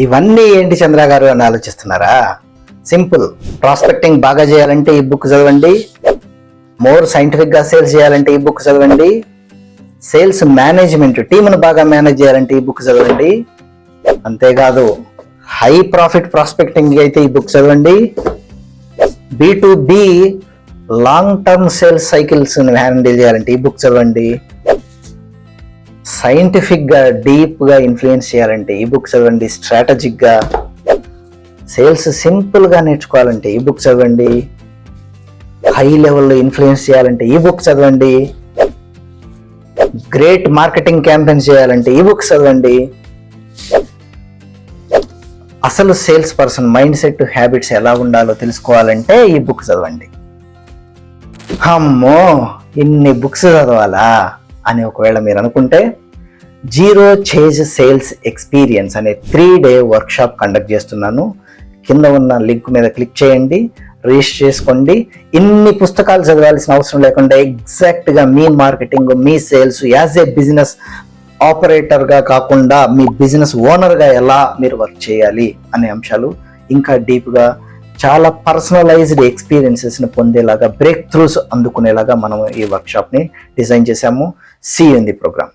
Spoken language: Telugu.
ఇవన్నీ ఏంటి చంద్ర గారు అని ఆలోచిస్తున్నారా? సింపుల్. ప్రాస్పెక్టింగ్ బాగా చేయాలంటే ఈ బుక్ చదవండి. మోర్ సైంటిఫిక్ గా సేల్స్ చేయాలంటే ఈ బుక్ చదవండి. సేల్స్ మేనేజ్మెంట్ టీంను బాగా మేనేజ్ చేయాలంటే ఈ బుక్ చదవండి. అంతేకాదు హై ప్రాఫిట్ ప్రాస్పెక్టింగ్ అయితే ఈ బుక్ చదవండి. B2B long term sales cycles handle చేయాలంటే ఈ బుక్ చదవండి. సైంటిఫిక్ గా డీప్ గా ఇన్ఫ్లుయెన్స్ చేయాలంటే ఈ బుక్ చదవండి. స్ట్రాటజిక్ గా సేల్స్ సింపుల్ గా నేర్చుకోవాలంటే ఈ బుక్ చదవండి. హై లెవెల్లో ఇన్ఫ్లుయెన్స్ చేయాలంటే ఈ బుక్ చదవండి. గ్రేట్ మార్కెటింగ్ క్యాంపెయిన్స్ చేయాలంటే ఈ బుక్ చదవండి. అసలు sales person mind set habits ఎలా ఉండాలో తెలుసుకోవాలంటే ఈ బుక్ చదవండి. అమ్మో ఇన్ని బుక్స్ చదవాలా అని ఒకవేళ మీరు అనుకుంటే, జీరో చేంజ్ సేల్స్ ఎక్స్పీరియన్స్ అనే 3-day వర్క్షాప్ కండక్ట్ చేస్తున్నాను. కింద ఉన్న లింక్ మీద క్లిక్ చేయండి, రిజిస్టర్ చేసుకోండి. ఇన్ని పుస్తకాలు చదవాల్సిన అవసరం లేకుండా ఎగ్జాక్ట్గా మీ మార్కెటింగ్, మీ సేల్స్ యాజ్ ఏ బిజినెస్ ఆపరేటర్గా కాకుండా మీ బిజినెస్ ఓనర్గా ఎలా మీరు వర్క్ చేయాలి అనే అంశాలు ఇంకా డీప్గా చాలా పర్సనలైజ్డ్ ఎక్స్పీరియన్సెస్ని పొందేలాగా, బ్రేక్ త్రూస్ అందుకునేలాగా మనం ఈ వర్క్షాప్ని డిజైన్ చేశాము. See you in the programme.